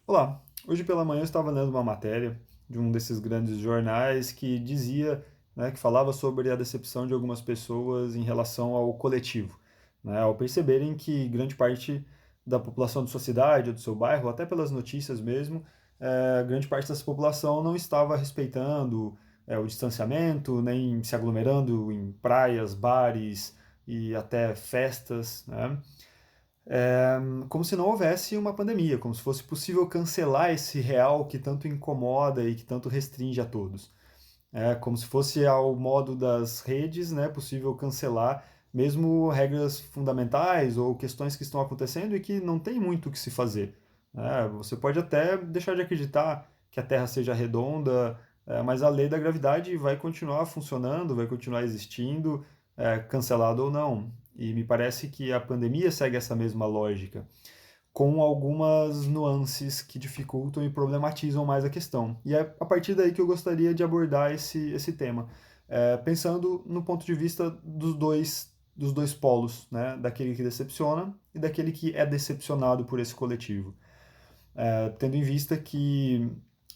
Olá, hoje pela manhã eu estava lendo uma matéria de um desses grandes jornais que dizia, né, que falava sobre a decepção de algumas pessoas em relação ao coletivo, né, ao perceberem que grande parte da população de sua cidade ou do seu bairro, até pelas notícias mesmo, grande parte dessa população não estava respeitando o distanciamento, nem se aglomerando em praias, bares e até festas, né? Como se não houvesse uma pandemia, como se fosse possível cancelar esse real que tanto incomoda e que tanto restringe a todos. É como se fosse ao modo das redes, né, possível cancelar mesmo regras fundamentais ou questões que estão acontecendo e que não tem muito o que se fazer. Você pode até deixar de acreditar que a Terra seja redonda, mas a lei da gravidade vai continuar funcionando, vai continuar existindo, cancelado ou não. E me parece que a pandemia segue essa mesma lógica com algumas nuances que dificultam e problematizam mais a questão. E é a partir daí que eu gostaria de abordar esse tema, pensando no ponto de vista dos dois polos, né? Daquele que decepciona e daquele que é decepcionado por esse coletivo. Tendo em vista que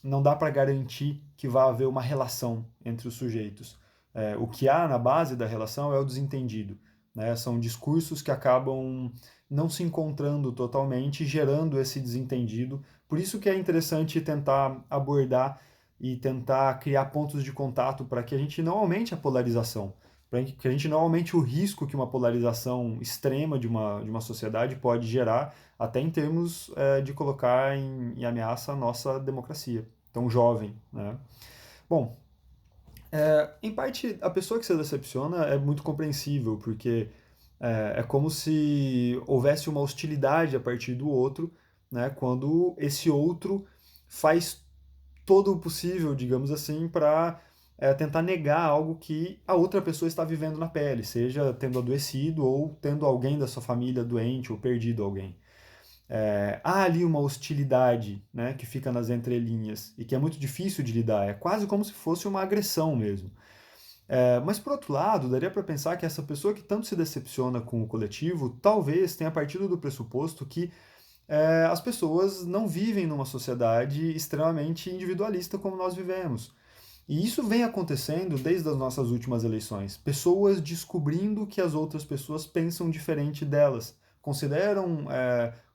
não dá para garantir que vai haver uma relação entre os sujeitos. O que há na base da relação é o desentendido. Né? São discursos que acabam não se encontrando totalmente, gerando esse desentendido. Por isso que é interessante tentar abordar e tentar criar pontos de contato para que a gente não aumente a polarização, para que a gente não aumente o risco que uma polarização extrema de uma sociedade pode gerar, até em termos de colocar em ameaça a nossa democracia, tão jovem. Né? Bom, em parte, a pessoa que se decepciona é muito compreensível, porque é como se houvesse uma hostilidade a partir do outro, né, quando esse outro faz todo o possível, digamos assim, para tentar negar algo que a outra pessoa está vivendo na pele, seja tendo adoecido ou tendo alguém da sua família doente ou perdido alguém. Há ali uma hostilidade, né, que fica nas entrelinhas e que é muito difícil de lidar. É quase como se fosse uma agressão mesmo. Mas, por outro lado, daria para pensar que essa pessoa que tanto se decepciona com o coletivo talvez tenha partido do pressuposto que as pessoas não vivem numa sociedade extremamente individualista como nós vivemos. E isso vem acontecendo desde as nossas últimas eleições. Pessoas descobrindo que as outras pessoas pensam diferente delas, consideram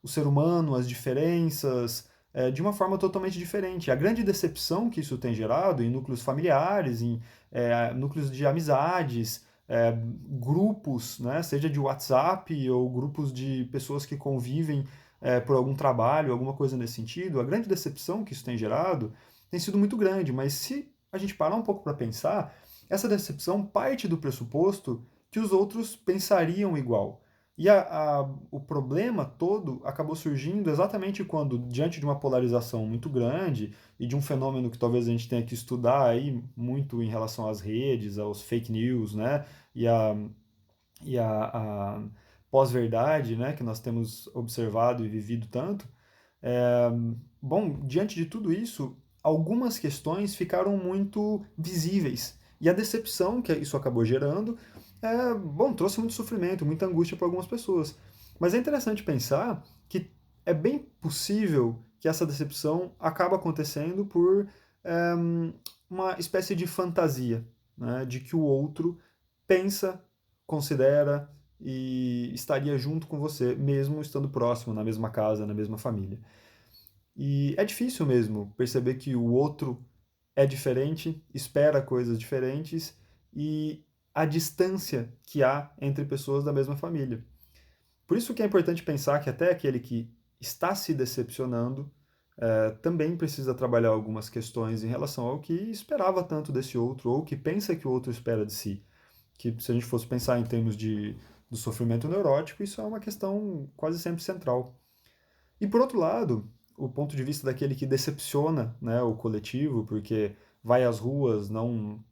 o ser humano, as diferenças, de uma forma totalmente diferente. A grande decepção que isso tem gerado em núcleos familiares, em núcleos de amizades, grupos, né, seja de WhatsApp ou grupos de pessoas que convivem por algum trabalho, alguma coisa nesse sentido, a grande decepção que isso tem gerado tem sido muito grande, mas se a gente parar um pouco para pensar, essa decepção parte do pressuposto que os outros pensariam igual. E o problema todo acabou surgindo exatamente quando, diante de uma polarização muito grande e de um fenômeno que talvez a gente tenha que estudar aí muito em relação às redes, aos fake news, né? E a pós-verdade, né? Que nós temos observado e vivido tanto. É, Bom, diante de tudo isso, algumas questões ficaram muito visíveis. E a decepção que isso acabou gerando, bom, trouxe muito sofrimento, muita angústia para algumas pessoas. Mas é interessante pensar que é bem possível que essa decepção acaba acontecendo por é, uma espécie de fantasia, né, de que o outro pensa, considera e estaria junto com você, mesmo estando próximo, na mesma casa, na mesma família. E é difícil mesmo perceber que o outro é diferente, espera coisas diferentes e a distância que há entre pessoas da mesma família. Por isso que é importante pensar que até aquele que está se decepcionando também precisa trabalhar algumas questões em relação ao que esperava tanto desse outro ou que pensa que o outro espera de si. Que se a gente fosse pensar em termos do sofrimento neurótico, isso é uma questão quase sempre central. E por outro lado, o ponto de vista daquele que decepciona, né, o coletivo, porque vai às ruas, não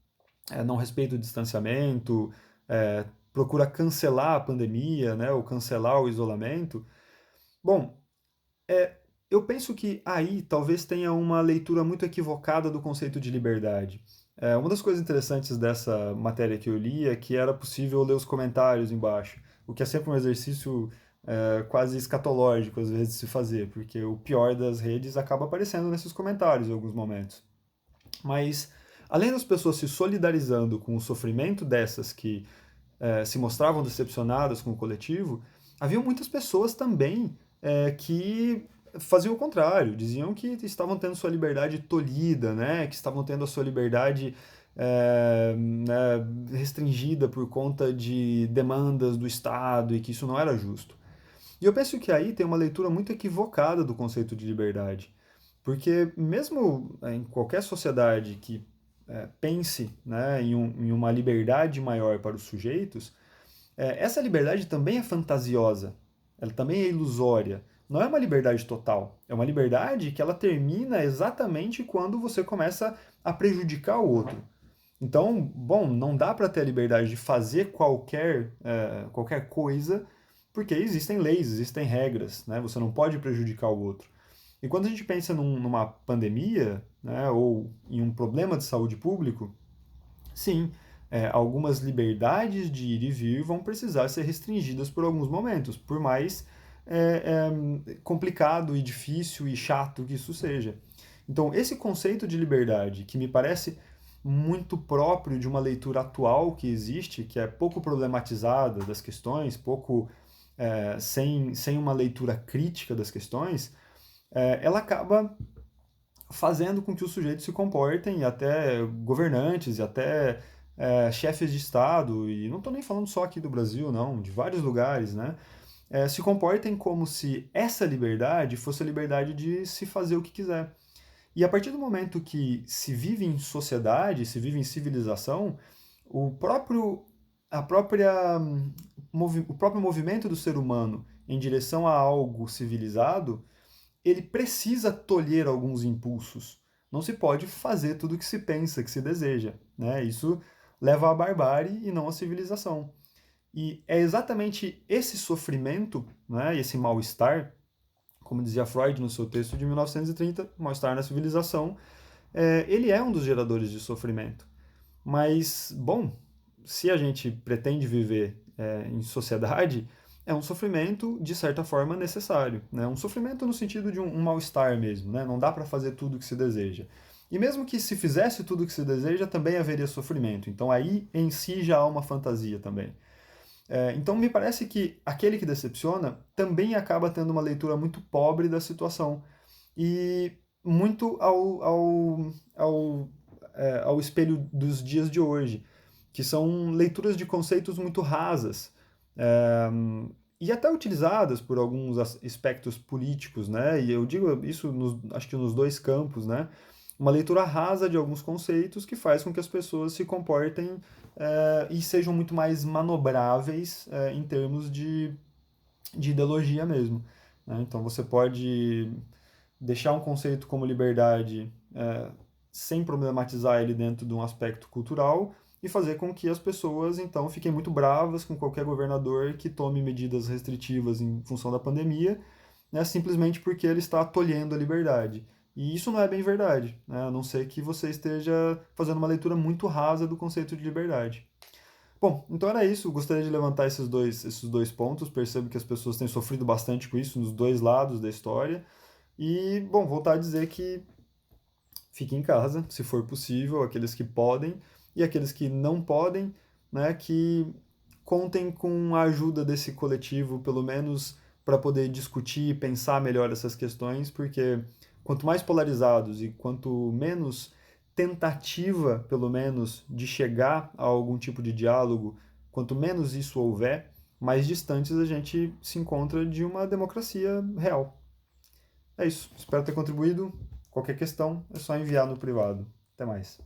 respeita o distanciamento, procura cancelar a pandemia, né, ou cancelar o isolamento. Bom, eu penso que aí talvez tenha uma leitura muito equivocada do conceito de liberdade. Uma das coisas interessantes dessa matéria que eu li é que era possível ler os comentários embaixo, o que é sempre um exercício quase escatológico às vezes de se fazer, porque o pior das redes acaba aparecendo nesses comentários em alguns momentos. Mas, além das pessoas se solidarizando com o sofrimento dessas que se mostravam decepcionadas com o coletivo, havia muitas pessoas também que faziam o contrário, diziam que estavam tendo sua liberdade tolhida, né, que estavam tendo a sua liberdade né, restringida por conta de demandas do Estado e que isso não era justo. E eu penso que aí tem uma leitura muito equivocada do conceito de liberdade. Porque mesmo em qualquer sociedade que pense né, em uma liberdade maior para os sujeitos, essa liberdade também é fantasiosa, ela também é ilusória. Não é uma liberdade total, é uma liberdade que ela termina exatamente quando você começa a prejudicar o outro. Então, bom, não dá para ter a liberdade de fazer qualquer coisa, porque existem leis, existem regras, né? Você não pode prejudicar o outro. E quando a gente pensa numa pandemia, né, ou em um problema de saúde público, sim, algumas liberdades de ir e vir vão precisar ser restringidas por alguns momentos, por mais complicado e difícil e chato que isso seja. Então, esse conceito de liberdade, que me parece muito próprio de uma leitura atual que existe, que é pouco problematizada das questões, pouco sem uma leitura crítica das questões, ela acaba fazendo com que os sujeitos se comportem, e até governantes, e até chefes de Estado, e não estou nem falando só aqui do Brasil, não, de vários lugares, né? Se comportem como se essa liberdade fosse a liberdade de se fazer o que quiser. E a partir do momento que se vive em sociedade, se vive em civilização, o próprio, a própria, o próprio movimento do ser humano em direção a algo civilizado ele precisa tolher alguns impulsos. Não se pode fazer tudo o que se pensa, que se deseja. Né? Isso leva à barbárie e não à civilização. E é exatamente esse sofrimento, né, esse mal-estar, como dizia Freud no seu texto de 1930, Mal-Estar na Civilização, ele é um dos geradores de sofrimento. Mas, bom, se a gente pretende viver em sociedade, é um sofrimento, de certa forma, necessário. Né? Um sofrimento no sentido de um mal-estar mesmo. Né? Não dá para fazer tudo o que se deseja. E mesmo que se fizesse tudo o que se deseja, também haveria sofrimento. Então aí em si já há uma fantasia também. Então me parece que aquele que decepciona também acaba tendo uma leitura muito pobre da situação. E muito ao espelho dos dias de hoje, que são leituras de conceitos muito rasas, é, e até utilizadas por alguns aspectos políticos, né? E eu digo isso, acho que nos dois campos, né? Uma leitura rasa de alguns conceitos que faz com que as pessoas se comportem e sejam muito mais manobráveis em termos de ideologia mesmo. Né? Então você pode deixar um conceito como liberdade sem problematizar ele dentro de um aspecto cultural e fazer com que as pessoas então fiquem muito bravas com qualquer governador que tome medidas restritivas em função da pandemia, né, simplesmente porque ele está tolhendo a liberdade. E isso não é bem verdade, né, a não ser que você esteja fazendo uma leitura muito rasa do conceito de liberdade. Bom, então era isso. Gostaria de levantar esses dois pontos. Percebo que as pessoas têm sofrido bastante com isso nos dois lados da história. E, bom, voltar a dizer que fiquem em casa, se for possível, aqueles que podem e aqueles que não podem, né, que contem com a ajuda desse coletivo, pelo menos para poder discutir e pensar melhor essas questões, porque quanto mais polarizados e quanto menos tentativa, pelo menos, de chegar a algum tipo de diálogo, quanto menos isso houver, mais distantes a gente se encontra de uma democracia real. É isso. Espero ter contribuído. Qualquer questão é só enviar no privado. Até mais.